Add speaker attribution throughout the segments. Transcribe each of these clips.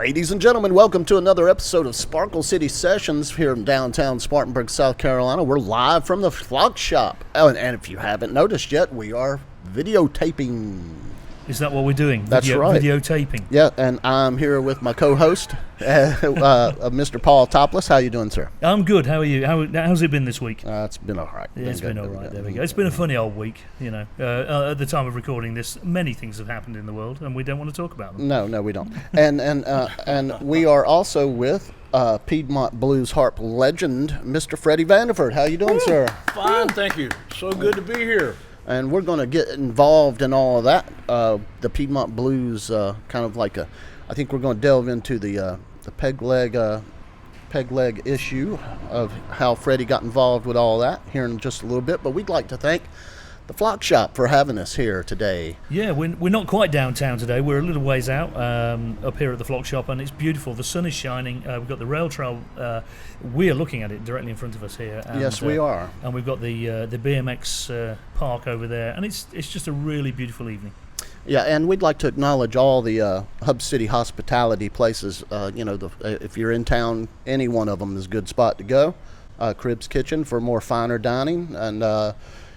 Speaker 1: Ladies and gentlemen, welcome to another episode of Sparkle City Sessions here in downtown Spartanburg, South Carolina. We're live from the Flock Shop. Oh, and if you haven't noticed yet, we are videotaping.
Speaker 2: Is that what we're doing?
Speaker 1: That's right.
Speaker 2: Videotaping.
Speaker 1: Yeah, and I'm here with my co-host, Mr. Paul Topless. How you doing, sir?
Speaker 2: I'm good. How are you? How's it been this week?
Speaker 1: It's been all right.
Speaker 2: Yeah, it's been all right. There we go. It's been a funny old week, you know. At the time of recording this, many things have happened in the world, and we don't want to talk about them.
Speaker 1: No, we don't. And we are also with Piedmont Blues harp legend, Mr. Freddie Vanderford. How you doing, sir?
Speaker 3: Fine, thank you. So good to be here.
Speaker 1: And we're going to get involved in all of that. The Piedmont Blues, kind of like I think we're going to delve into the peg leg issue of how Freddie got involved with all that here in just a little bit. But we'd like to thank the Flock Shop for having us here today.
Speaker 2: Yeah, we're not quite downtown today. We're a little ways out up here at the Flock Shop, and it's beautiful. The sun is shining. We've got the rail trail. We're looking at it directly in front of us here. And,
Speaker 1: yes, we are.
Speaker 2: And we've got the BMX park over there, and it's just a really beautiful evening.
Speaker 1: Yeah, and we'd like to acknowledge all the Hub City hospitality places. If you're in town, any one of them is a good spot to go. Crib's Kitchen for more finer dining, and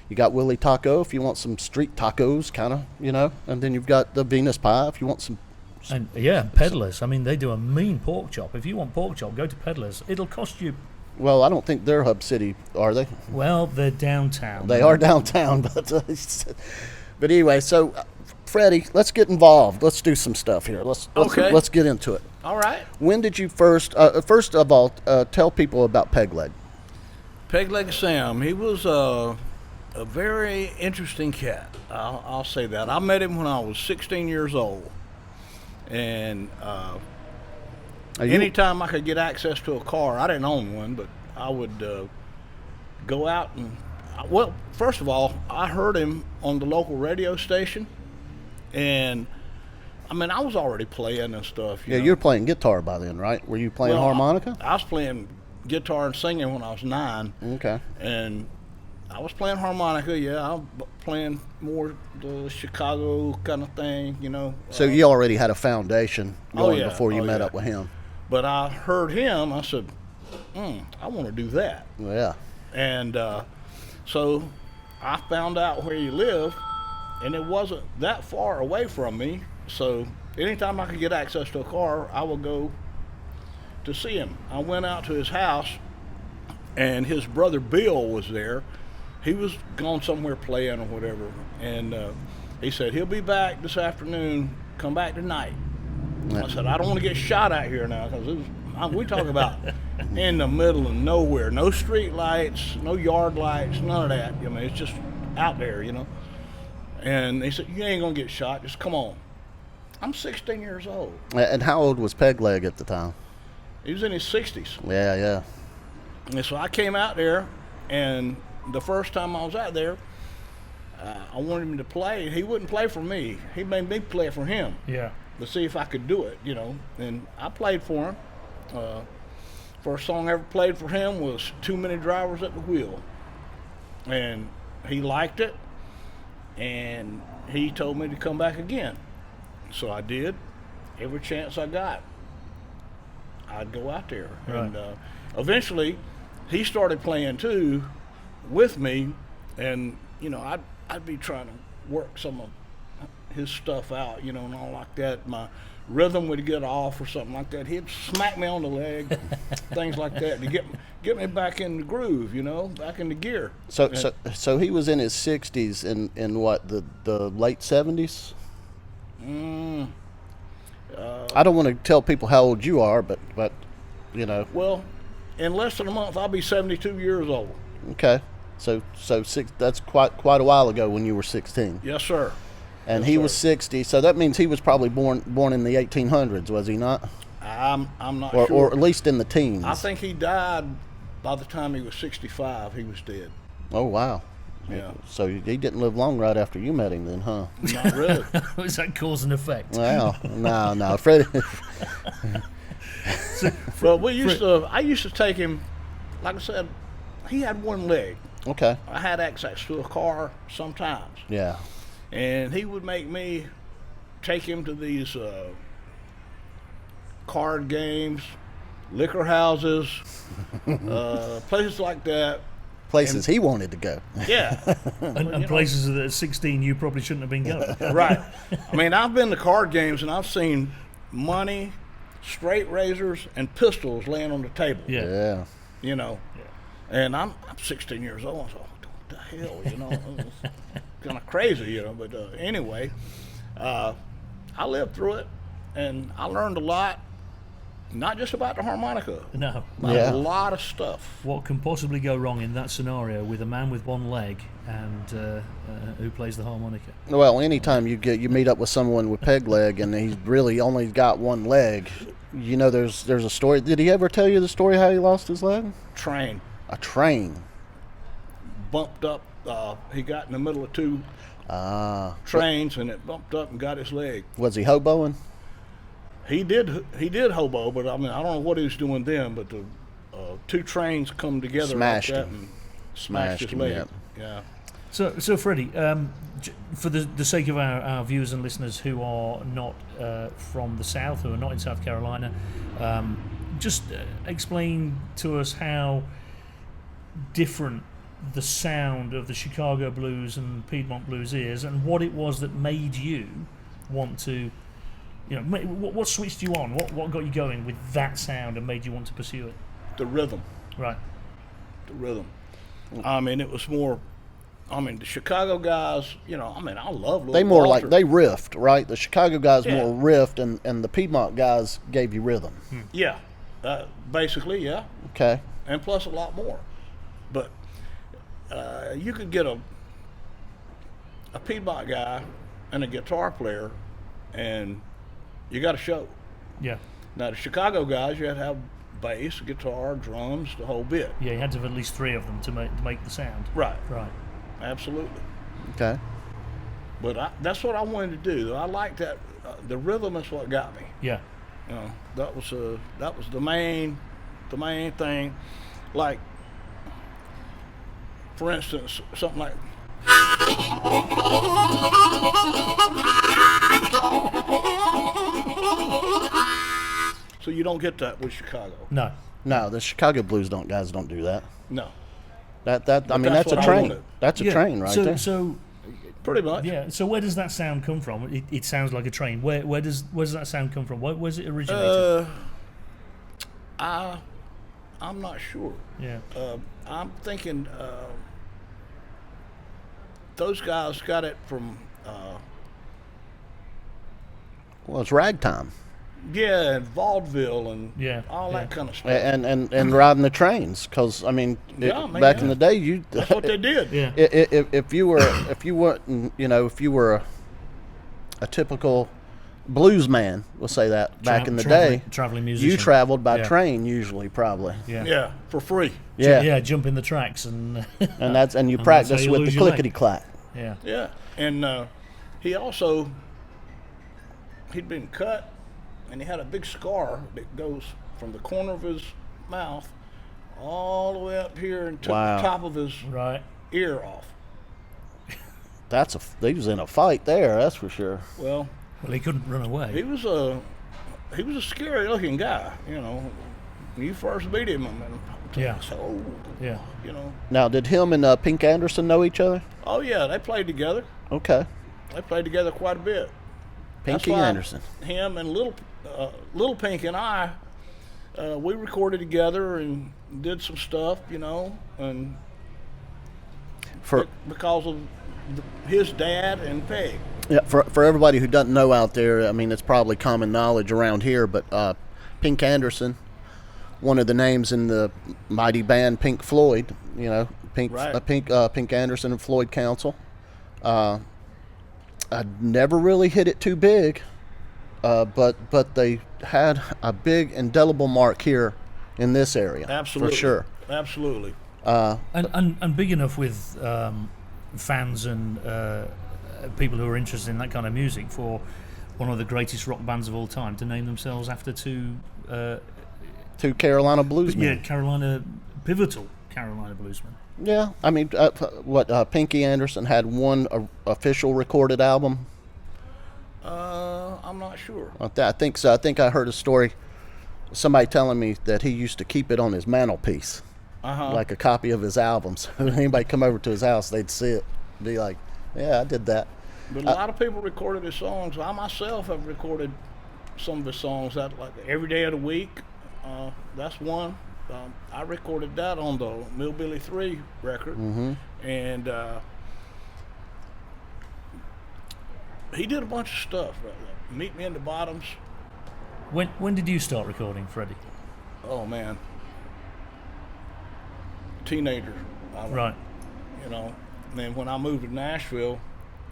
Speaker 1: you got Willie Taco if you want some street tacos, kind of, and then you've got the Venus Pie if you want some.
Speaker 2: And yeah, Peddlers. I mean, they do a mean pork chop. If you want pork chop, go to Peddlers. It'll cost you.
Speaker 1: Well, I don't think they're Hub City, are they?
Speaker 2: Well, they're downtown.
Speaker 1: They are downtown, but anyway, so Freddie, let's get involved. Let's do some stuff here. Let's get into it.
Speaker 3: All right.
Speaker 1: When did you first of all, tell people about Peg Leg?
Speaker 3: Peg Leg Sam, he was a very interesting cat. I'll say that. I met him when I was 16 years old. And anytime I could get access to a car, I didn't own one, but I would go out and, well, first of all, I heard him on the local radio station. And, I mean, I was already playing and stuff.
Speaker 1: You were playing guitar by then, right? Were you playing harmonica?
Speaker 3: I was playing guitar and singing when I was 9.
Speaker 1: Okay.
Speaker 3: And I was playing harmonica, yeah. I was playing more the Chicago kind of thing,
Speaker 1: So you already had a foundation going before you met up with him.
Speaker 3: But I heard him, I said, I want to do that.
Speaker 1: Yeah.
Speaker 3: And so I found out where he lived, and it wasn't that far away from me. So anytime I could get access to a car, I would go to see him. I went out to his house, and his brother Bill was there. He was gone somewhere playing or whatever, and he said he'll be back this afternoon. Come back tonight. I said I don't want to get shot out here now, because we talk about in the middle of nowhere, no street lights, no yard lights, none of that. I mean, it's just out there, And he said, you ain't gonna get shot. Just come on. I'm 16 years old.
Speaker 1: And how old was Peg Leg at the time?
Speaker 3: He was in his 60s.
Speaker 1: Yeah.
Speaker 3: And so I came out there, and the first time I was out there, I wanted him to play. He wouldn't play for me. He made me play for him.
Speaker 2: Yeah.
Speaker 3: To see if I could do it, And I played for him. First song I ever played for him was Too Many Drivers at the Wheel. And he liked it, and he told me to come back again. So I did. Every chance I got, I'd go out there.
Speaker 2: Right.
Speaker 3: And eventually, he started playing too with me, and I'd be trying to work some of his stuff out, and all like that. My rhythm would get off or something like that. He'd smack me on the leg, things like that, to get me back in the groove, back in the gear.
Speaker 1: So he was in his 60s in what, the late 70s? I don't want to tell people how old you are, but
Speaker 3: Well, in less than a month, I'll be 72 years old.
Speaker 1: Okay, so that's quite a while ago when you were 16.
Speaker 3: Yes, sir.
Speaker 1: And he was 60, so that means he was probably born in the 1800s, was he not?
Speaker 3: I'm not
Speaker 1: sure. Or at least in the teens.
Speaker 3: I think he died by the time he was 65. He was dead.
Speaker 1: Oh, wow.
Speaker 3: Yeah.
Speaker 1: So he didn't live long right after you met him then, huh?
Speaker 3: Not really.
Speaker 2: Was that cause and effect?
Speaker 1: Well, no. Freddie.
Speaker 3: Well, I used to take him, like I said, he had one leg.
Speaker 1: Okay.
Speaker 3: I had access to a car sometimes.
Speaker 1: Yeah.
Speaker 3: And he would make me take him to these card games, liquor houses, places like that.
Speaker 1: Places he wanted to go.
Speaker 3: Yeah.
Speaker 2: And places that at 16 you probably shouldn't have been going.
Speaker 3: Right. I mean, I've been to card games and I've seen money, straight razors, and pistols laying on the table.
Speaker 2: Yeah.
Speaker 1: Yeah.
Speaker 3: You know. And I'm 16 years old, so what the hell, you know? It's kind of crazy, you know. But anyway, I lived through it, and I learned a lot. Not just about the harmonica.
Speaker 2: No.
Speaker 1: Yeah.
Speaker 3: A lot of stuff.
Speaker 2: What can possibly go wrong in that scenario with a man with one leg and who plays the harmonica?
Speaker 1: Well, anytime you meet up with someone with peg leg and he's really only got one leg, you know, there's a story. Did he ever tell you the story how he lost his leg?
Speaker 3: Train.
Speaker 1: A train.
Speaker 3: Bumped up. He got in the middle of two trains, and it bumped up and got his leg.
Speaker 1: Was he hoboing?
Speaker 3: He did hobo, but I mean, I don't know what he was doing then, but the two trains come together
Speaker 1: Smashed
Speaker 3: like that
Speaker 1: him.
Speaker 3: and smashed his
Speaker 1: him,
Speaker 3: leg.
Speaker 1: yep.
Speaker 3: Yeah.
Speaker 2: So Freddie, for the sake of our viewers and listeners who are not from the South, who are not in South Carolina, just explain to us how different the sound of the Chicago blues and Piedmont blues is, and what it was that made you want to, you know, what switched you on? What got you going with that sound and made you want to pursue it?
Speaker 3: The rhythm.
Speaker 2: Right.
Speaker 3: The rhythm. I mean, it was more. I mean, the Chicago guys. You know, I mean, I love. Little
Speaker 1: They more
Speaker 3: Walter.
Speaker 1: like they riffed, right? The Chicago guys
Speaker 3: Yeah.
Speaker 1: more riffed, and the Piedmont guys gave you rhythm.
Speaker 3: Yeah. Basically, yeah.
Speaker 1: Okay.
Speaker 3: And plus a lot more. But you could get a Piedmont guy and a guitar player, and you got a show.
Speaker 2: Yeah.
Speaker 3: Now the Chicago guys, you had to have bass, guitar, drums, the whole bit.
Speaker 2: Yeah, you had to have at least three of them to make the sound.
Speaker 3: Right.
Speaker 2: Right.
Speaker 3: Absolutely.
Speaker 1: Okay.
Speaker 3: But that's what I wanted to do. I like that. The rhythm is what got me.
Speaker 2: Yeah.
Speaker 3: You know, that was the main thing. Like, for instance, something like. So you don't get that with Chicago.
Speaker 2: No.
Speaker 1: No, the Chicago blues guys don't do that.
Speaker 3: No,
Speaker 1: That I mean
Speaker 3: that's
Speaker 1: that's a
Speaker 3: what I
Speaker 1: train.
Speaker 3: wanted.
Speaker 1: That's a train right there.
Speaker 2: So
Speaker 3: pretty much.
Speaker 2: yeah. So where does that sound come from? It sounds like a train. Where does that sound come from? Where's it originated?
Speaker 3: I'm not sure.
Speaker 2: Yeah.
Speaker 3: I'm thinking those guys got it from
Speaker 1: Well, it's ragtime
Speaker 3: and vaudeville and
Speaker 2: Yeah,
Speaker 3: all that
Speaker 2: yeah.
Speaker 3: kind of stuff.
Speaker 1: and riding the trains because I mean,
Speaker 3: Yeah, I mean,
Speaker 1: back
Speaker 3: yeah.
Speaker 1: in the day
Speaker 3: That's what they did.
Speaker 2: Yeah.
Speaker 1: if you were a typical blues man, we'll say that back in the day,
Speaker 2: traveling musician.
Speaker 1: you traveled by
Speaker 2: Yeah.
Speaker 1: train usually probably.
Speaker 2: Yeah.
Speaker 3: Yeah, for free.
Speaker 1: Yeah.
Speaker 2: Yeah. Jump in the tracks and.
Speaker 1: And you
Speaker 2: And that's how
Speaker 1: practice
Speaker 2: you
Speaker 1: with
Speaker 2: lose
Speaker 1: the
Speaker 2: your leg.
Speaker 1: clickety clack.
Speaker 2: Yeah.
Speaker 3: Yeah, and he'd been cut, and he had a big scar that goes from the corner of his mouth all the way up here and took
Speaker 1: Wow.
Speaker 3: the top of his
Speaker 2: Right.
Speaker 3: ear off.
Speaker 1: He was in a fight there, that's for sure.
Speaker 3: Well,
Speaker 2: Well, he couldn't run away.
Speaker 3: he was a scary looking guy. You know, when you first meet him, I mean,
Speaker 2: Yeah.
Speaker 3: so
Speaker 2: Yeah.
Speaker 3: you know.
Speaker 1: Now, did him and Pink Anderson know each other?
Speaker 3: Oh yeah, they played together.
Speaker 1: Okay.
Speaker 3: They played together quite a bit. That's
Speaker 1: Pinky
Speaker 3: why
Speaker 1: Anderson.
Speaker 3: Him and Little Pink and I, we recorded together and did some stuff, you know, and because of his dad and Peg.
Speaker 1: Yeah, for everybody who doesn't know out there, I mean, it's probably common knowledge around here, but Pink Anderson, one of the names in the mighty band Pink Floyd, you know, Pink Anderson and Floyd Council. I never really hit it too big, but they had a big indelible mark here in this area.
Speaker 3: Absolutely.
Speaker 1: For sure.
Speaker 3: Absolutely.
Speaker 2: And big enough with fans and people who are interested in that kind of music for one of the greatest rock bands of all time to name themselves after two
Speaker 1: Carolina bluesmen.
Speaker 2: pivotal Carolina bluesmen.
Speaker 1: Yeah, I mean, Pinky Anderson had one official recorded album.
Speaker 3: I'm not sure.
Speaker 1: I think so. I think I heard a story somebody telling me that he used to keep it on his mantelpiece, like a copy of his albums. So anybody come over to his house, they'd see it, be like, "Yeah, I did that."
Speaker 3: But a lot of people recorded his songs. I myself have recorded some of his songs. That like every day of the week. That's one. I recorded that on the Millbilly 3 record, and he did a bunch of stuff. Meet Me in the Bottoms.
Speaker 2: When did you start recording, Freddie?
Speaker 3: Oh man, teenager.
Speaker 2: Right.
Speaker 3: You know, and then when I moved to Nashville,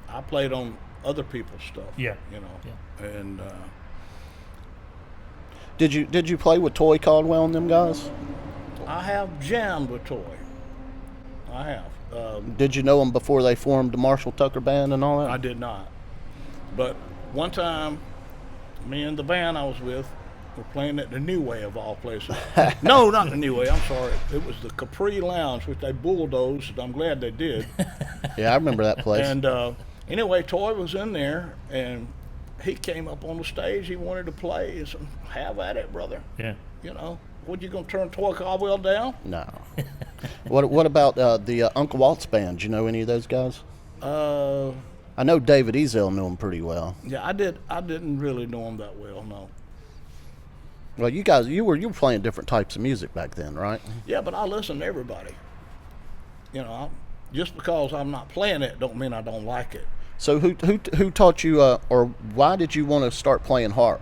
Speaker 3: I played on other people's stuff.
Speaker 2: Yeah.
Speaker 3: You know,
Speaker 2: Yeah.
Speaker 3: and
Speaker 1: Did you play with Toy Caldwell and them guys?
Speaker 3: I have jammed with Toy. I have.
Speaker 1: Did you know them before they formed the Marshall Tucker Band and all that?
Speaker 3: I did not. But one time, me and the band I was with were playing at the New Way of all places. No, not the New Way. I'm sorry. It was the Capri Lounge, which they bulldozed. I'm glad they did.
Speaker 1: Yeah, I remember that place.
Speaker 3: And anyway, Toy was in there, and he came up on the stage. He wanted to play. He said, "Have at it, brother."
Speaker 2: Yeah.
Speaker 3: You know, what, you gonna turn Toy Caldwell down?
Speaker 1: No. What about the Uncle Walt's band? Do you know any of those guys? I know David Ezel knew him pretty well.
Speaker 3: Yeah, I did. I didn't really know him that well, no.
Speaker 1: Well, you were playing different types of music back then, right?
Speaker 3: Yeah, but I listen to everybody. You know, just because I'm not playing it don't mean I don't like it.
Speaker 1: So who taught you, or why did you want to start playing harp?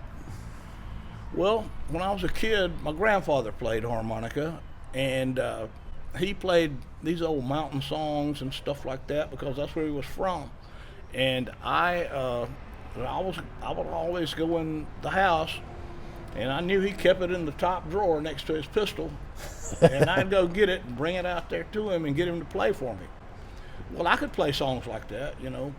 Speaker 3: Well, when I was a kid, my grandfather played harmonica, and he played these old mountain songs and stuff like that because that's where he was from. And I would always go in the house, and I knew he kept it in the top drawer next to his pistol, and I'd go get it and bring it out there to him and get him to play for me. Well, I could play songs like that, you know,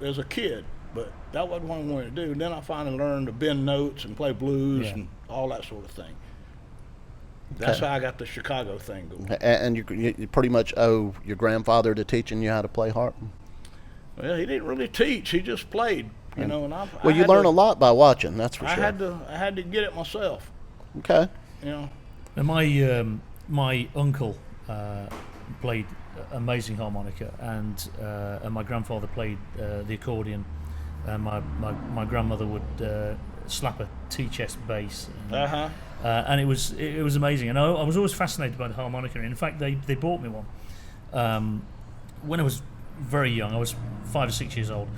Speaker 3: as a kid, but that wasn't what I wanted to do. And then I finally learned to bend notes and play blues and all that sort of thing. That's how I got the Chicago thing going.
Speaker 1: And you pretty much owe your grandfather to teaching you how to play harp?
Speaker 3: Well, he didn't really teach; he just played, you know. And
Speaker 1: well, you learn a lot by watching. That's for sure.
Speaker 3: I had to get it myself.
Speaker 1: Okay.
Speaker 3: You know.
Speaker 2: And my uncle played amazing harmonica, and my grandfather played the accordion, and my grandmother would slap a tea-chest bass. And it was amazing, and I was always fascinated by the harmonica. In fact, they bought me one when I was very young. I was 5 or 6 years old.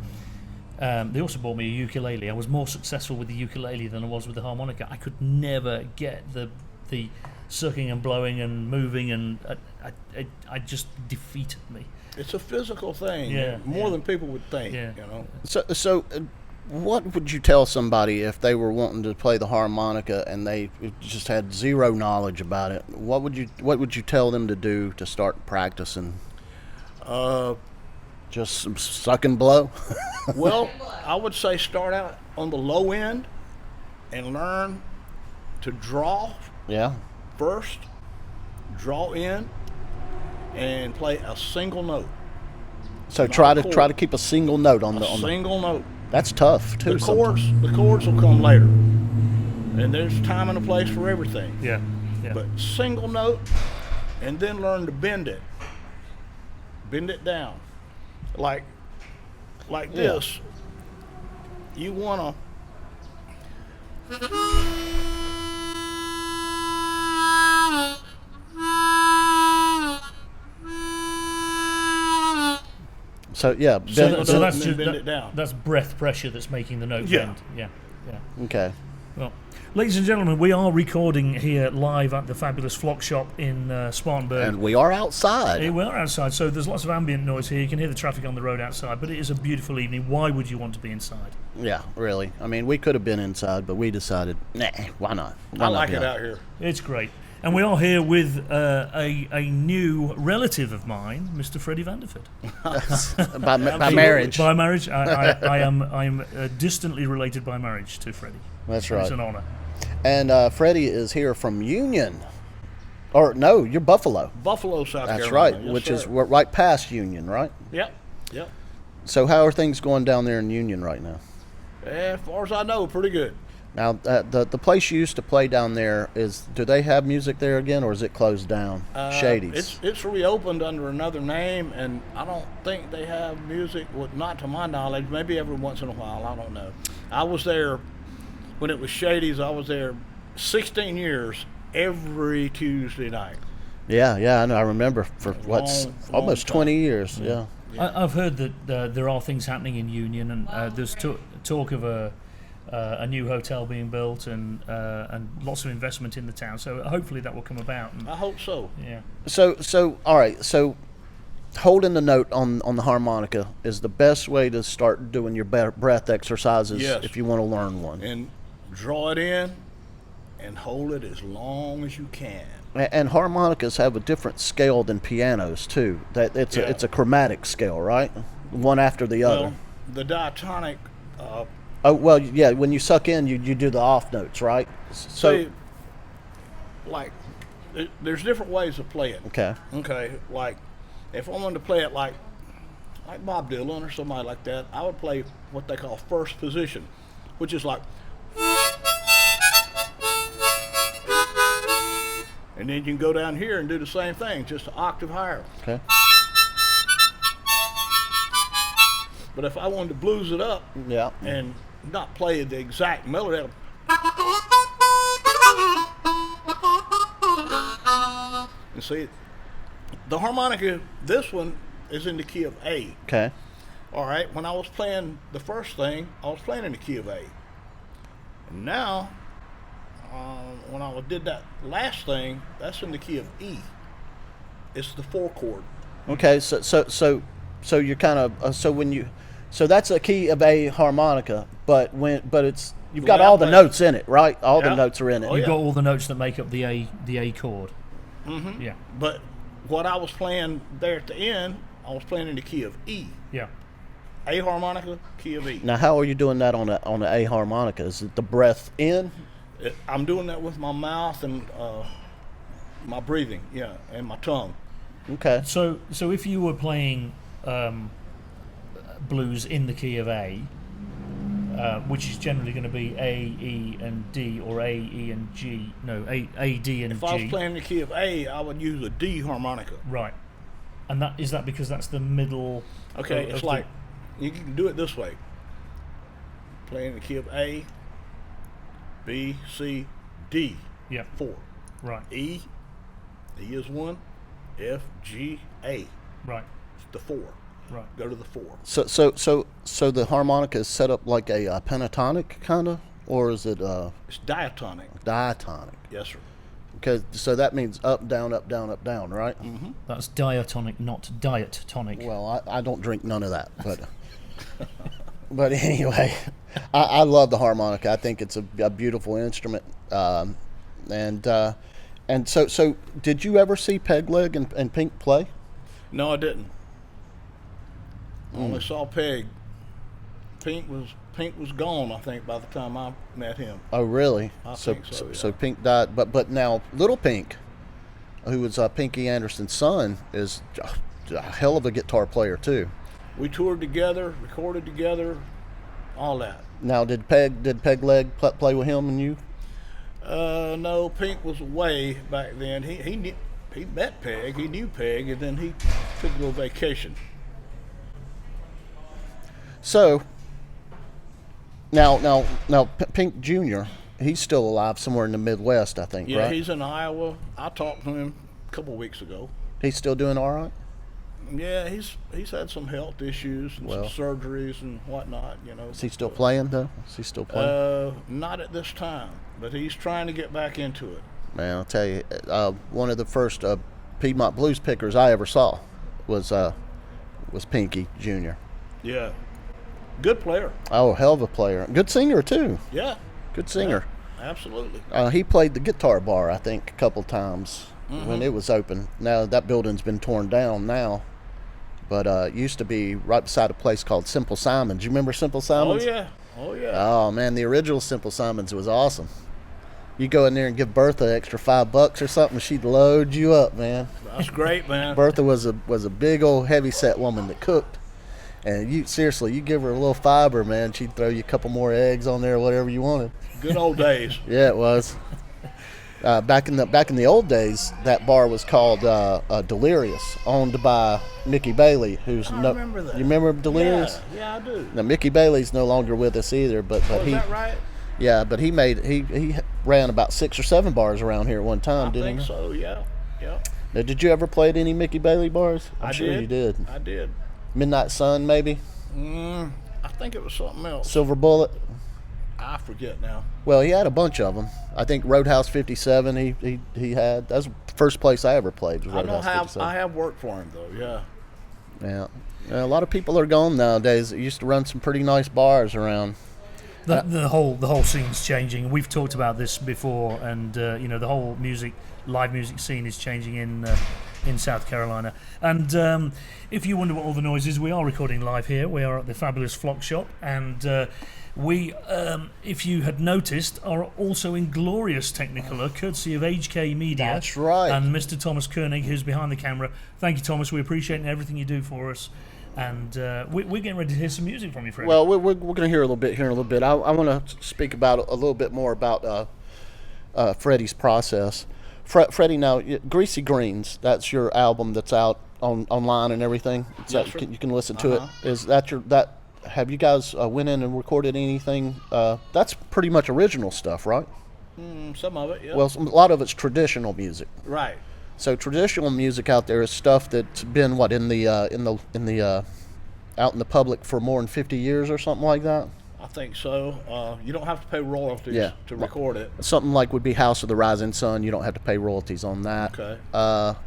Speaker 2: They also bought me a ukulele. I was more successful with the ukulele than I was with the harmonica. I could never get the sucking and blowing and moving, and I just defeated me.
Speaker 3: It's a physical thing, more than people would think.
Speaker 2: Yeah.
Speaker 3: You know.
Speaker 1: So what would you tell somebody if they were wanting to play the harmonica and they just had zero knowledge about it? What would you tell them to do to start practicing? Just some suck and blow?
Speaker 3: Well, I would say start out on the low end and learn to draw first, draw in, and play a single note.
Speaker 1: So try to keep a single note on the
Speaker 3: single note.
Speaker 1: That's tough too.
Speaker 3: The chords will come later, and there's time and a place for everything.
Speaker 2: Yeah.
Speaker 3: But single note, and then learn to bend it down, like this. You wanna.
Speaker 1: So yeah,
Speaker 2: so that's
Speaker 3: just bend it down.
Speaker 2: That's breath pressure that's making the note bend. Yeah.
Speaker 1: Okay.
Speaker 2: Well, ladies and gentlemen, we are recording here live at the fabulous Flock Shop in Spartanburg.
Speaker 1: And we are outside.
Speaker 2: We are outside, so there's lots of ambient noise here. You can hear the traffic on the road outside, but it is a beautiful evening. Why would you want to be inside?
Speaker 1: Yeah, really. I mean, we could have been inside, but we decided, why not?
Speaker 3: I like it out here.
Speaker 2: It's great. And we are here with a new relative of mine, Mr. Freddie Vanderford.
Speaker 1: by marriage.
Speaker 2: By marriage. I am distantly related by marriage to Freddie.
Speaker 1: That's right.
Speaker 2: It's an honor.
Speaker 1: And Freddie is here from Union. Or, no, you're Buffalo.
Speaker 3: Buffalo, South Carolina.
Speaker 1: That's right,
Speaker 3: yes,
Speaker 1: which
Speaker 3: sir.
Speaker 1: is right past Union, right?
Speaker 3: Yep.
Speaker 1: So how are things going down there in Union right now?
Speaker 3: As far as I know, pretty good.
Speaker 1: Now, the place you used to play down there do they have music there again, or is it closed down? Shady's.
Speaker 3: It's reopened under another name, and I don't think they have music. Well, not to my knowledge. Maybe every once in a while. I don't know. I was there when it was Shady's. I was there 16 years every Tuesday night.
Speaker 1: Yeah, I know. I remember for almost
Speaker 3: time.
Speaker 1: 20 years. Yeah.
Speaker 2: I've heard that there are things happening in Union, and there's talk of a new hotel being built and lots of investment in the town. So hopefully that will come about. And,
Speaker 3: I hope so.
Speaker 2: yeah.
Speaker 1: So all right. So holding the note on the harmonica is the best way to start doing your breath exercises
Speaker 3: Yes.
Speaker 1: if you want to learn one.
Speaker 3: And draw it in and hold it as long as you can.
Speaker 1: And harmonicas have a different scale than pianos too. That it's a chromatic scale, right? One after the other.
Speaker 3: Well, the diatonic.
Speaker 1: Oh well, yeah. When you suck in, you do the off notes, right? So
Speaker 3: See, like, there's different ways to play it.
Speaker 1: okay,
Speaker 3: Okay, like if I wanted to play it like Bob Dylan or somebody like that, I would play what they call first position, which is like, and then you can go down here and do the same thing, just an octave higher.
Speaker 1: okay,
Speaker 3: But if I wanted to blues it up
Speaker 1: yeah.
Speaker 3: and not play the exact melody, and see, the harmonica, this one is in the key of A.
Speaker 1: Okay.
Speaker 3: All right, when I was playing the first thing, I was playing in the key of A. And now, when I did that last thing, that's in the key of E. It's the 4 chord.
Speaker 1: Okay. So you're kind of so that's a key of A harmonica, but it's you've got
Speaker 3: way I
Speaker 1: all the
Speaker 3: play it.
Speaker 1: notes in it, right? All the
Speaker 3: Yeah.
Speaker 1: notes are in it.
Speaker 3: Oh,
Speaker 2: You've
Speaker 3: yeah.
Speaker 2: got all the notes that make up the A chord. Mm-hmm. Yeah.
Speaker 3: But what I was playing there at the end, I was playing in the key of E.
Speaker 2: Yeah.
Speaker 3: A harmonica, key of E.
Speaker 1: Now, how are you doing that on an A harmonica? Is it the breath in?
Speaker 3: I'm doing that with my mouth and my breathing, yeah, and my tongue.
Speaker 1: Okay.
Speaker 2: So if you were playing blues in the key of A, which is generally going to be A, E, and D, or A, E, and G. No, A, D, and
Speaker 3: If
Speaker 2: G.
Speaker 3: I was playing the key of A, I would use a D harmonica.
Speaker 2: Right. And is that because that's the middle?
Speaker 3: Okay,
Speaker 2: of
Speaker 3: it's
Speaker 2: the-
Speaker 3: like you can do it this way. Playing the key of A, B, C, D.
Speaker 2: Yeah.
Speaker 3: 4.
Speaker 2: Right.
Speaker 3: E is 1. F, G, A.
Speaker 2: Right.
Speaker 3: It's the 4.
Speaker 2: Right.
Speaker 3: Go to the 4.
Speaker 1: So the harmonica is set up like a pentatonic kind of, or is it
Speaker 3: It's diatonic.
Speaker 1: diatonic?
Speaker 3: Yes, sir.
Speaker 1: Okay, so that means up, down, up, down, up, down, right?
Speaker 2: That's diatonic, not diet tonic.
Speaker 1: Well, I don't drink none of that, but but anyway, I love the harmonica. I think it's a beautiful instrument, and so did you ever see Pegleg and Pink play?
Speaker 3: No, I didn't. I only saw Peg. Pink was gone, I think, by the time I met him.
Speaker 1: Oh, really?
Speaker 3: I
Speaker 1: so
Speaker 3: think so, yeah.
Speaker 1: so Pink died, but now Little Pink, who was Pinky Anderson's son, is a hell of a guitar player too.
Speaker 3: We toured together, recorded together, all that.
Speaker 1: Now, did Pegleg play with him and you?
Speaker 3: No, Pink was away back then. He met Peg, he knew Peg, and then he took a little vacation.
Speaker 1: So now Pink Jr., he's still alive somewhere in the Midwest, I think,
Speaker 3: Yeah,
Speaker 1: right?
Speaker 3: he's in Iowa. I talked to him a couple of weeks ago.
Speaker 1: He's still doing all right?
Speaker 3: Yeah, he's had some health issues and
Speaker 1: Well.
Speaker 3: some surgeries and whatnot, you know.
Speaker 1: Is he still playing, though? Is he still playing?
Speaker 3: Not at this time, but he's trying to get back into it.
Speaker 1: Man, I'll tell you, one of the first Piedmont blues pickers I ever saw was Pinky Jr.
Speaker 3: Yeah, good player.
Speaker 1: Oh, hell of a player. Good singer, too.
Speaker 3: Yeah,
Speaker 1: Good singer.
Speaker 3: absolutely.
Speaker 1: He played the guitar bar, I think, a couple times when it was open. Now, that building's been torn down now. But it used to be right beside a place called Simple Simons. You remember Simple
Speaker 3: Oh
Speaker 1: Simons?
Speaker 3: yeah, oh yeah.
Speaker 1: Oh, man, the original Simple Simons was awesome. You go in there and give Bertha an extra $5 or something, she'd load you up, man.
Speaker 3: That's great, man.
Speaker 1: Bertha was a big old heavy set woman that cooked. And you seriously, you give her a little fiber, man, she'd throw you a couple more eggs on there, whatever you wanted.
Speaker 3: Good old days.
Speaker 1: Yeah, it was. Back in the old days, that bar was called Delirious, owned by Mickey Bailey, who's
Speaker 3: I remember that.
Speaker 1: You remember Delirious?
Speaker 3: Yeah, I do.
Speaker 1: Now Mickey Bailey's no longer with us either, but
Speaker 3: Oh, is
Speaker 1: he
Speaker 3: that right?
Speaker 1: yeah, but he ran about 6 or 7 bars around here at one time,
Speaker 3: I
Speaker 1: didn't
Speaker 3: think
Speaker 1: he?
Speaker 3: so, yeah.
Speaker 1: Now, did you ever play at any Mickey Bailey bars? I'm
Speaker 3: I
Speaker 1: sure
Speaker 3: did.
Speaker 1: you did.
Speaker 3: I did.
Speaker 1: Midnight Sun, maybe?
Speaker 3: I think it was something else.
Speaker 1: Silver Bullet?
Speaker 3: I forget now.
Speaker 1: Well, he had a bunch of them. I think Roadhouse 57 he had. That's the first place I ever played was
Speaker 3: I know
Speaker 1: Roadhouse 57.
Speaker 3: I have worked for him, though, yeah.
Speaker 1: Yeah. A lot of people are gone nowadays that used to run some pretty nice bars around.
Speaker 2: The whole scene's changing. We've talked about this before, and the whole live music scene is changing in South Carolina. And if you wonder what all the noise is, we are recording live here. We are at the fabulous Flock Shop, and we, if you had noticed, are also in glorious Technicolor, courtesy of HK Media.
Speaker 1: That's right.
Speaker 2: And Mr. Thomas Koenig, who's behind the camera. Thank you, Thomas. We appreciate everything you do for us. And we're getting ready to hear some music from you, Freddie.
Speaker 1: Well, we're going to hear a little bit here in a little bit. I want to speak about a little bit more about Freddie's process. Freddie, now, Greasy Greens, that's your album that's out online and everything.
Speaker 3: Yes, sir.
Speaker 1: You can listen to it. Is that have you guys went in and recorded anything? That's pretty much original stuff, right?
Speaker 3: Some of it, yeah.
Speaker 1: Well, a lot of it's traditional music.
Speaker 3: Right.
Speaker 1: So traditional music out there is stuff that's been out in the public for more than 50 years or something like that.
Speaker 3: I think so. You don't have to pay royalties to record it.
Speaker 1: Something like would be House of the Rising Sun. You don't have to pay royalties on that.
Speaker 3: Okay.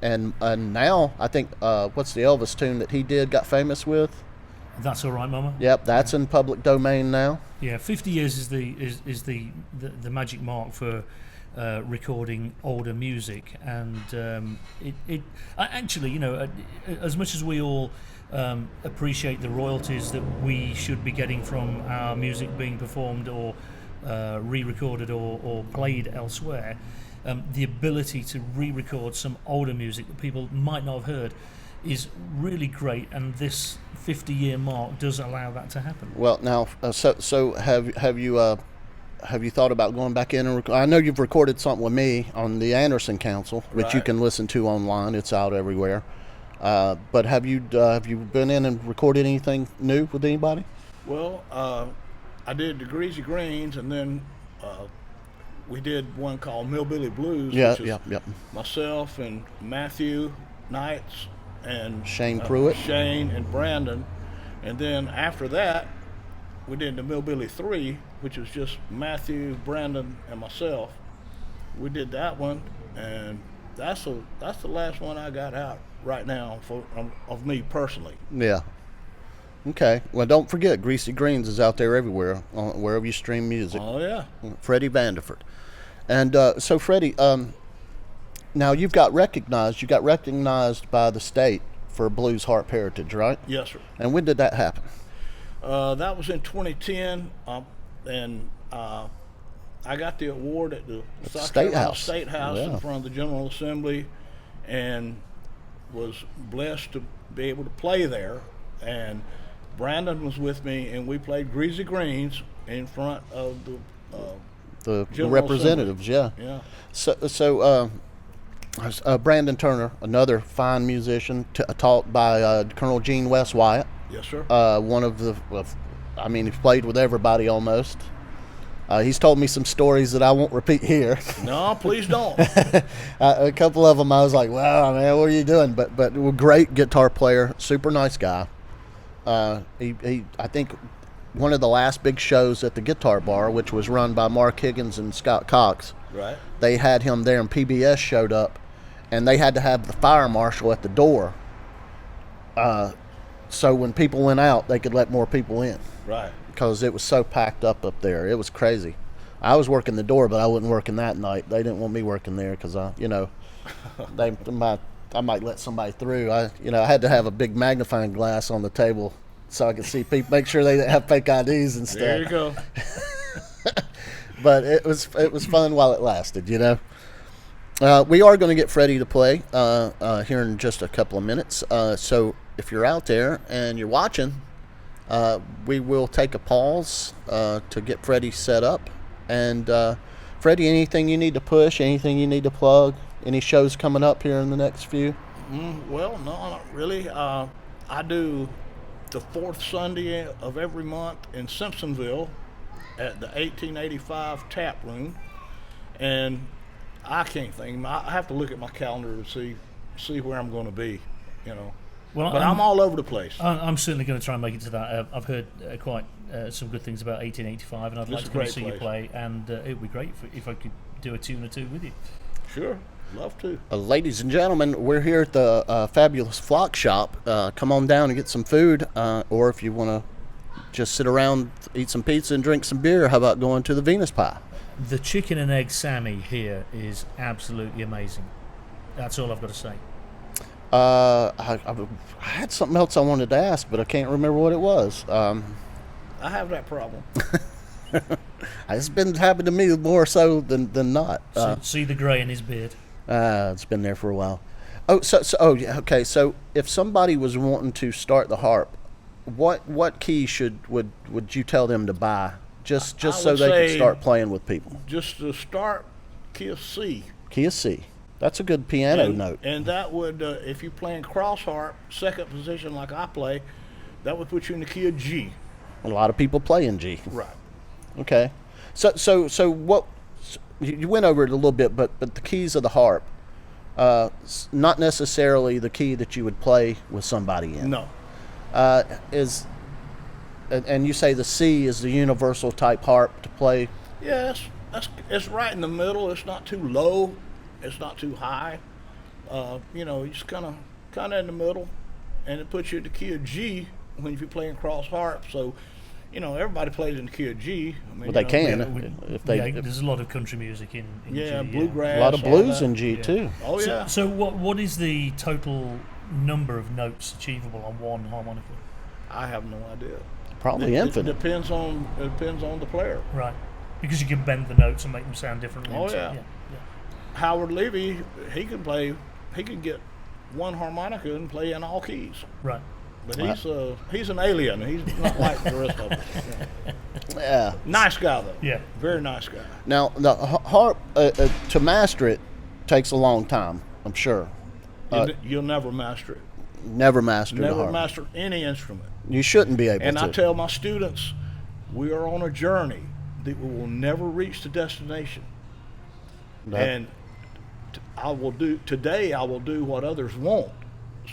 Speaker 1: And now I think what's the Elvis tune that he got famous with?
Speaker 2: That's all right, Mama.
Speaker 1: Yep, that's in public domain now.
Speaker 2: Yeah, 50 years is the magic mark for recording older music, and it actually, as much as we all appreciate the royalties that we should be getting from our music being performed or re-recorded or played elsewhere, the ability to re-record some older music that people might not have heard is really great, and this 50-year mark does allow that to happen.
Speaker 1: Well, now, so have you thought about going back in and I know you've recorded something with me on the Anderson Council, which you
Speaker 3: Right.
Speaker 1: can listen to online. It's out everywhere. But have you been in and recorded anything new with anybody?
Speaker 3: Well, I did the Greasy Greens, and then we did one called Millbilly Blues,
Speaker 1: Yeah,
Speaker 3: which is
Speaker 1: yeah.
Speaker 3: myself and Matthew Knights and
Speaker 1: Shane Pruitt.
Speaker 3: Shane and Brandon. And then after that, we did the Millbilly 3, which was just Matthew, Brandon, and myself. We did that one, and that's the last one I got out right now of me personally.
Speaker 1: Yeah. Okay. Well, don't forget, Greasy Greens is out there everywhere, wherever you stream music.
Speaker 3: Oh yeah.
Speaker 1: Freddie Vanderford. And so, Freddie, now you got recognized by the state for Blues Harp Heritage, right?
Speaker 3: Yes, sir.
Speaker 1: And when did that happen?
Speaker 3: That was in 2010, and I got the award at the South
Speaker 1: State
Speaker 3: Carolina
Speaker 1: House.
Speaker 3: State House
Speaker 1: Yeah.
Speaker 3: in front of the General Assembly, and was blessed to be able to play there. And Brandon was with me, and we played Greasy Greens in front of
Speaker 1: The
Speaker 3: General
Speaker 1: representatives, yeah.
Speaker 3: yeah.
Speaker 1: So Brandon Turner, another fine musician, taught by Colonel Gene West Wyatt.
Speaker 3: Yes, sir.
Speaker 1: One of the, he's played with everybody almost. He's told me some stories that I won't repeat here.
Speaker 3: No, please don't.
Speaker 1: A couple of them I was like, wow, man, what are you doing? But a great guitar player, super nice guy. He I think one of the last big shows at the Guitar Bar, which was run by Mark Higgins and Scott Cox,
Speaker 3: Right.
Speaker 1: they had him there, and PBS showed up, and they had to have the fire marshal at the door. So when people went out, they could let more people in,
Speaker 3: Right.
Speaker 1: because it was so packed up there. It was crazy. I was working the door, but I wasn't working that night. They didn't want me working there because I might let somebody through. I had to have a big magnifying glass on the table so I could see people, make sure they didn't have fake IDs and stuff.
Speaker 3: There you go.
Speaker 1: But it was fun while it lasted, We are going to get Freddie to play here in just a couple of minutes. So if you're out there and you're watching, We will take a pause to get Freddie set up. And Freddie, anything you need to push, anything you need to plug, any shows coming up here in the next few?
Speaker 3: Well, no, not really. I do the fourth Sunday of every month in Simpsonville at the 1885 Tap Room, and I can't think. I have to look at my calendar to see where I'm going to be, you know.
Speaker 2: Well,
Speaker 3: but I'm all over the place.
Speaker 2: I'm certainly going to try and make it to that. I've heard quite some good things about 1885, and I'd like to come and see you play. And it would be great if I could do a tune or two with you.
Speaker 3: Sure, love to.
Speaker 1: Ladies and gentlemen, we're here at the Fabulous Flock Shop. Come on down and get some food, or if you want to just sit around, eat some pizza and drink some beer, how about going to the Venus Pie?
Speaker 2: The chicken and egg Sammy here is absolutely amazing. That's all I've got to say.
Speaker 1: I had something else I wanted to ask, but I can't remember what it was.
Speaker 3: I have that problem.
Speaker 1: It's been happening to me more so than not.
Speaker 2: See the grey in his beard.
Speaker 1: It's been there for a while. Yeah, okay. So if somebody was wanting to start the harp, what key would you tell them to buy, just so they could start playing with people?
Speaker 3: Just to start, key of C.
Speaker 1: Key of C. That's a good piano note.
Speaker 3: And that would, if you're playing cross harp, second position like I play, that would put you in the key of G.
Speaker 1: A lot of people play in G.
Speaker 3: Right.
Speaker 1: Okay. So what? You went over it a little bit, but the keys of the harp, not necessarily the key that you would play with somebody in.
Speaker 3: No.
Speaker 1: And you say the C is the universal type harp to play?
Speaker 3: Yeah, it's right in the middle. It's not too low. It's not too high. It's kind of in the middle, and it puts you in the key of G when you're playing cross harp. So, everybody plays in the key of G. I mean,
Speaker 1: they can
Speaker 2: there's a lot of country music in G.
Speaker 3: Bluegrass.
Speaker 1: A lot of blues in G too.
Speaker 3: Oh yeah.
Speaker 2: So what is the total number of notes achievable on one harmonica?
Speaker 3: I have no idea.
Speaker 1: Probably infinite.
Speaker 3: It depends on the player.
Speaker 2: Right. Because you can bend the notes and make them sound differently.
Speaker 3: Oh yeah. Howard Levy, he could get one harmonica and play in all keys.
Speaker 2: Right.
Speaker 3: But he's an alien. He's not like the rest of us.
Speaker 1: Yeah.
Speaker 3: Nice guy though.
Speaker 2: Yeah.
Speaker 3: Very nice guy.
Speaker 1: Now the harp to master it takes a long time, I'm sure.
Speaker 3: You'll never master it.
Speaker 1: Never master the harp.
Speaker 3: Never master any instrument.
Speaker 1: You shouldn't be able to.
Speaker 3: And I tell my students, we are on a journey that we will never reach the destination.
Speaker 1: No.
Speaker 3: And I will do what others won't,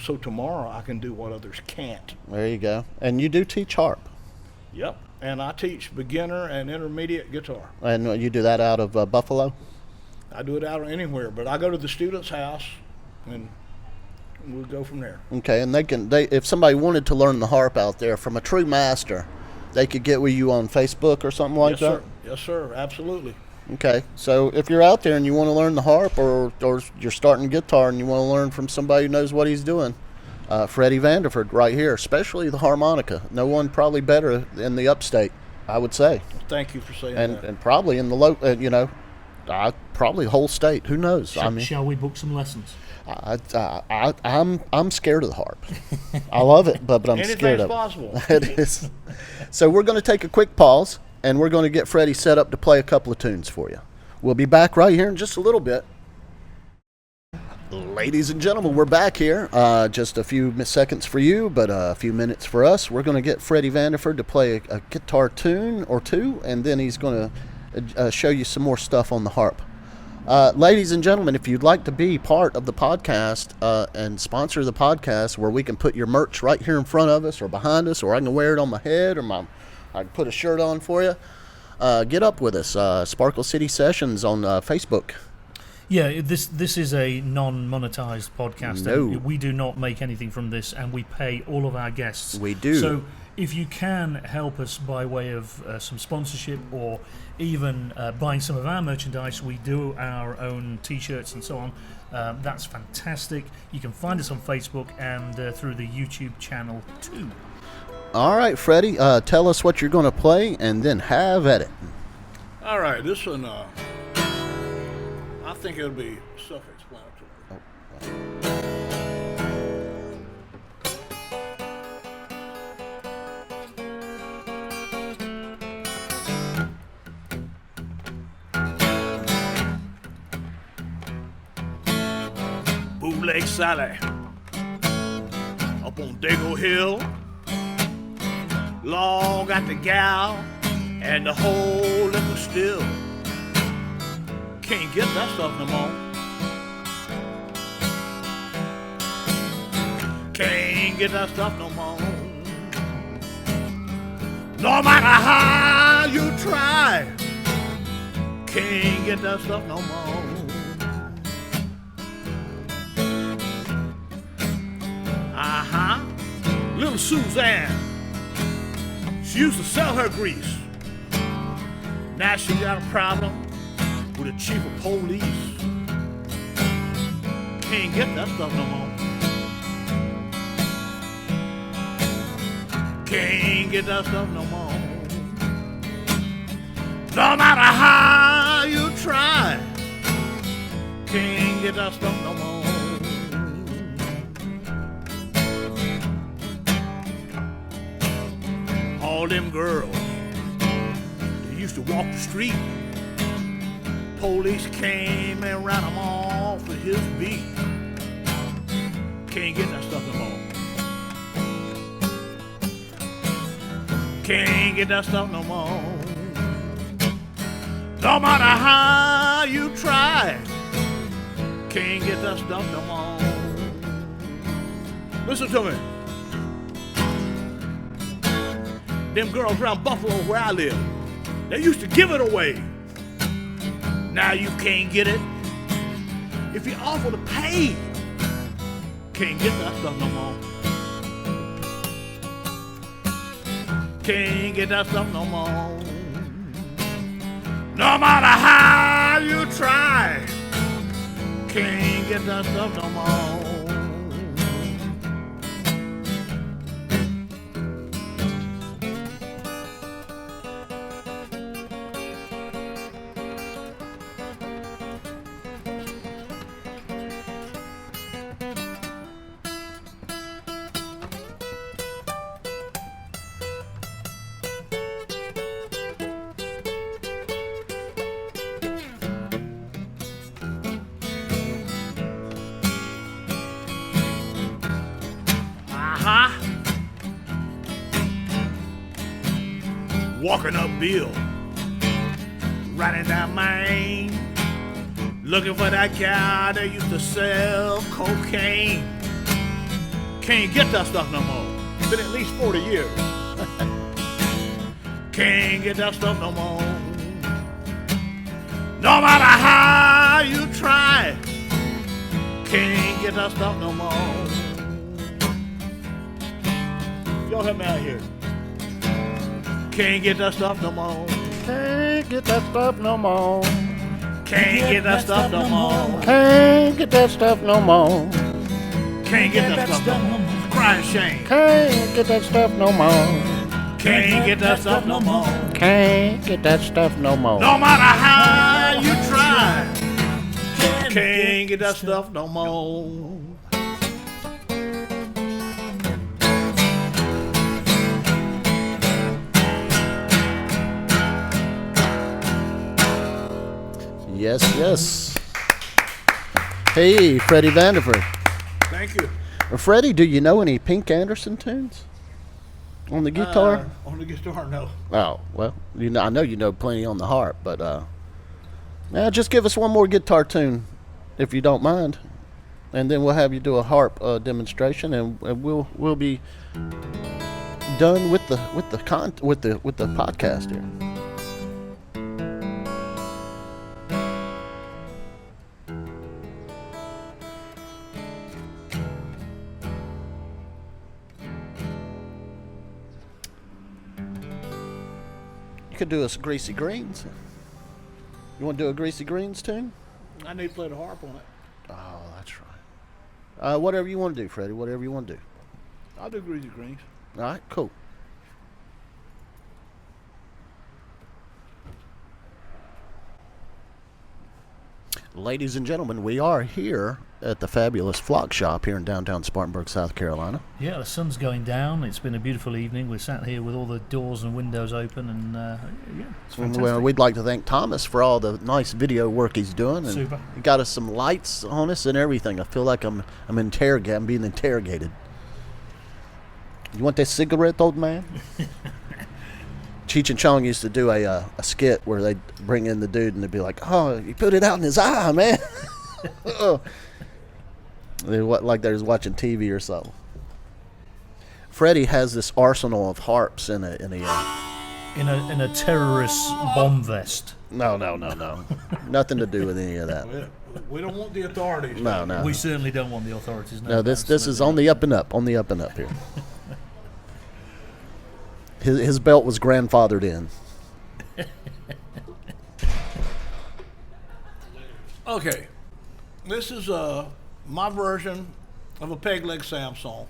Speaker 3: so tomorrow I can do what others can't.
Speaker 1: There you go. And you do teach harp.
Speaker 3: Yep. And I teach beginner and intermediate guitar.
Speaker 1: And you do that out of Buffalo?
Speaker 3: I do it out of anywhere, but I go to the student's house and we'll go from there.
Speaker 1: Okay, and if somebody wanted to learn the harp out there from a true master, they could get with you on Facebook or something like that?
Speaker 3: Sir. Yes, sir. Absolutely.
Speaker 1: Okay, so if you're out there and you want to learn the harp, or you're starting guitar and you want to learn from somebody who knows what he's doing, Freddie Vanderford right here, especially the harmonica. No one probably better in the upstate, I would say.
Speaker 3: Thank you for saying that.
Speaker 1: And probably in the probably the whole state. Who knows?
Speaker 2: Shall we book some lessons?
Speaker 1: I'm scared of the harp. I love it, but I'm scared of it.
Speaker 3: Anything's possible.
Speaker 1: It is. So we're going to take a quick pause, and we're going to get Freddie set up to play a couple of tunes for you. We'll be back right here in just a little bit. Ladies and gentlemen, we're back here. Just a few seconds for you, but a few minutes for us. We're going to get Freddie Vanderford to play a guitar tune or two, and then he's going to show you some more stuff on the harp. Ladies and gentlemen, if you'd like to be part of the podcast and sponsor the podcast, where we can put your merch right here in front of us or behind us, or I can wear it on my head, or I can put a shirt on for you, get up with us. Sparkle City Sessions on Facebook.
Speaker 2: Yeah, this is a non-monetized podcast.
Speaker 1: No.
Speaker 2: And we do not make anything from this, and we pay all of our guests.
Speaker 1: We do.
Speaker 2: So if you can help us by way of some sponsorship, or even buying some of our merchandise, we do our own T-shirts and so on. That's fantastic. You can find us on Facebook and through the YouTube channel too.
Speaker 1: All right, Freddie, tell us what you're going to play, and then have at it.
Speaker 3: All right, this one, I think it'll be self-explanatory. Sally up on Dago Hill. Long got the gal and the whole liquor still. Can't get that stuff no more. Can't get that stuff no more. No matter how you try, can't get that stuff no more. Little Suzanne, she used to sell her grease. Now she got a problem with the chief of police. Can't get that stuff no more. Can't get that stuff no more. No matter how you try, can't get that stuff no more. All them girls, they used to walk the street. Police came and ran them off with his beat. Can't get that stuff no more. Can't get that stuff no more. No matter how you try, can't get that stuff no more. Listen to me. Them girls around Buffalo where I live, they used to give it away. Now you can't get it. If you offer to pay, can't get that stuff no more. Can't get that stuff no more. No matter how you try, can't get that stuff no more. Walking up Bill, riding down Main, looking for that guy that used to sell cocaine. Can't get that stuff no more. Been at least 40 years. Can't get that stuff no more. No matter how you try, can't get that stuff no more. Y'all help me out here. Can't get that stuff no more.
Speaker 1: Can't get that stuff no more.
Speaker 3: Can't get that stuff no more.
Speaker 1: Can't get that stuff no more.
Speaker 3: Can't get that stuff no more. Crying shame.
Speaker 1: Can't get that stuff no more.
Speaker 3: Can't get that stuff no more.
Speaker 1: Can't get that stuff no more.
Speaker 3: No matter how you try, can't get that stuff no more.
Speaker 1: Yes, yes. Hey, Freddie Vanderford.
Speaker 3: Thank you.
Speaker 1: Freddie, do you know any Pink Anderson tunes on the guitar?
Speaker 3: On the guitar, no.
Speaker 1: Oh, well, I know you know plenty on the harp, but just give us one more guitar tune, if you don't mind, and then we'll have you do a harp demonstration, and we'll be done with the podcast here. Could do us Greasy Greens. You want to do a Greasy Greens tune?
Speaker 3: I need to play the harp on it.
Speaker 1: Oh, that's right. Whatever you want to do, Freddie. Whatever you want to do.
Speaker 3: I'll do Greasy Greens.
Speaker 1: All right, cool. Ladies and gentlemen, we are here at the fabulous Flock Shop here in downtown Spartanburg, South Carolina.
Speaker 2: Yeah, the sun's going down. It's been a beautiful evening. We're sat here with all the doors and windows open, and yeah, it's fantastic.
Speaker 1: Well, we'd like to thank Thomas for all the nice video work he's doing. And
Speaker 2: Super.
Speaker 1: He got us some lights on us and everything. I feel like I'm being interrogated. You want that cigarette, old man? Cheech and Chong used to do a skit where they'd bring in the dude and they'd be like, "Oh, you put it out in his eye, man." Like they're watching TV or something. Freddie has this arsenal of harps in a
Speaker 2: terrorist bomb vest.
Speaker 1: No. Nothing to do with any of that.
Speaker 3: We don't want the authorities.
Speaker 1: No.
Speaker 2: We certainly don't want the authorities.
Speaker 1: No, this is on the up and up here. His belt was grandfathered in.
Speaker 3: Okay, this is my version of a Peg Leg Sam song.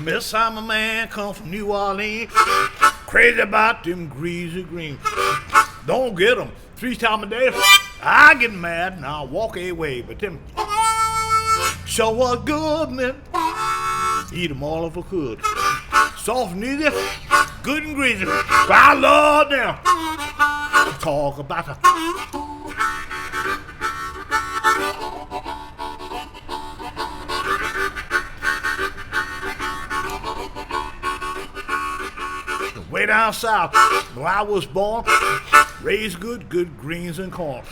Speaker 3: Miss, I'm a man, come from New Orleans, crazy about them greasy greens. Don't get them 3 times a day. I get mad and I'll walk away, but them sure was good, man. Eat them all if I could. Soft and easy, good and greasy. I love them. Talk about the way down south, where I was born, raised good greens and corn.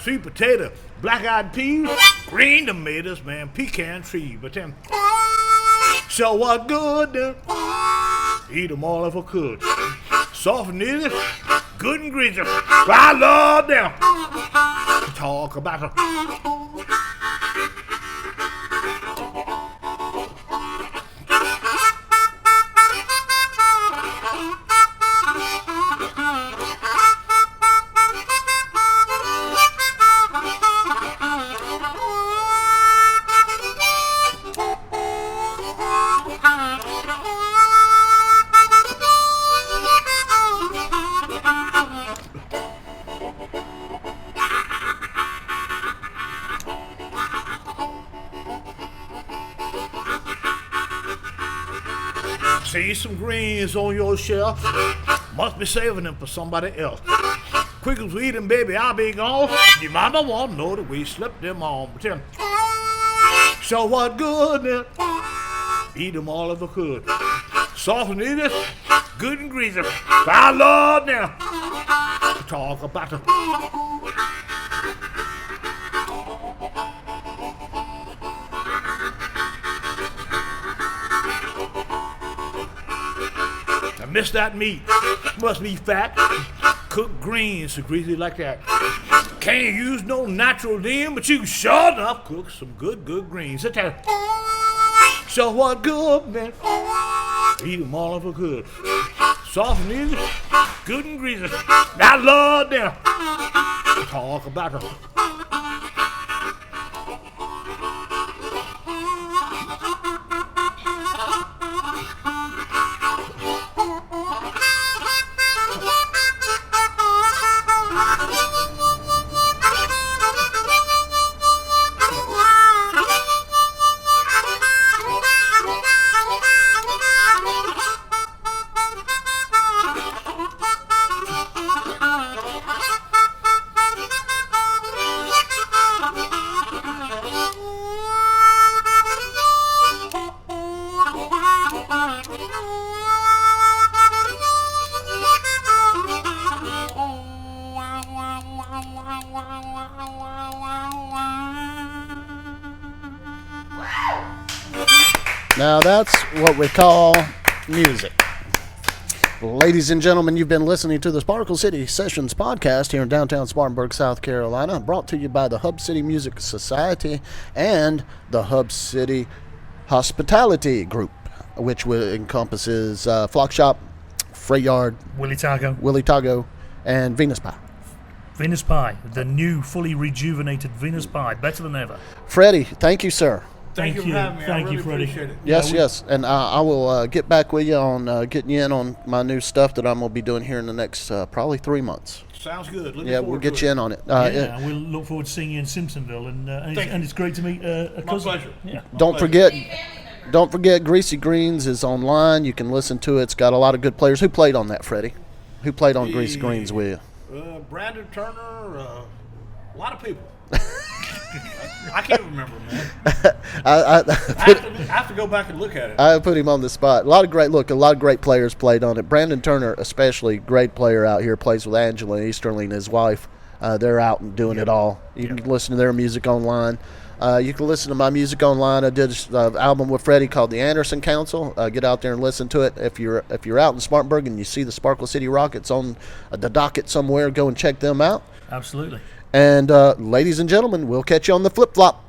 Speaker 3: Sweet potato, black-eyed peas, green tomatoes, man, pecan trees. But them sure was good, them. Eat them all if I could. Soft and easy, good and greasy. I love them. Talk about them. See some greens on your shelf. Must be saving them for somebody else. Quick as we eat them, baby, I'll be gone. Your mama won't know that we slipped them on. But them sure what good then. Eat them all if I could. Soft and easy, good and greasy. I love them. Talk about them. I miss that meat. Must be fat. Cooked greens so greasy like that. Can't use no natural lean, but you sure enough cook some good greens. Sit there. So what good, man? Eat them all if I could. Soft and easy, good and greasy. I love them. Talk about them.
Speaker 1: Now that's what we call music. Ladies and gentlemen, you've been listening to the Sparkle City Sessions podcast here in downtown Spartanburg, South Carolina, brought to you by the Hub City Music Society and the Hub City Hospitality Group, which encompasses Flock Shop, Freight Yard,
Speaker 2: Willie Tago,
Speaker 1: and Venus Pie.
Speaker 2: Venus Pie, the new, fully rejuvenated Venus Pie, better than ever.
Speaker 1: Freddie, thank you, sir.
Speaker 3: Thank you for having me.
Speaker 2: Thank
Speaker 3: I
Speaker 2: you,
Speaker 3: really
Speaker 2: Freddie.
Speaker 3: appreciate it.
Speaker 1: Yes. And I will get back with you on getting you in on my new stuff that I'm going to be doing here in the next probably 3 months.
Speaker 3: Sounds good. Looking
Speaker 1: Yeah, we'll
Speaker 3: forward
Speaker 1: get
Speaker 3: to
Speaker 1: you
Speaker 3: it.
Speaker 1: in on it.
Speaker 2: And we'll look forward to seeing you in Simpsonville, and it's great to meet a
Speaker 3: My
Speaker 2: cousin.
Speaker 3: pleasure.
Speaker 2: Yeah.
Speaker 1: Don't forget, Greasy Greens is online. You can listen to it. It's got a lot of good players. Who played on that, Freddie? Who played on Greasy Greens with you?
Speaker 3: Brandon Turner, a lot of people. I can't remember, man. I have to go back and look at it.
Speaker 1: I put him on the spot. A lot of great players played on it. Brandon Turner, especially, great player out here, plays with Angela Easterling and his wife. They're out and doing it all. You can listen to their music online. You can listen to my music online. I did an album with Freddie called The Anderson Council. Get out there and listen to it. If you're out in Spartanburg and you see the Sparkle City Rockets on the docket somewhere, go and check them out.
Speaker 2: Absolutely.
Speaker 1: And ladies and gentlemen, we'll catch you on the flip-flop.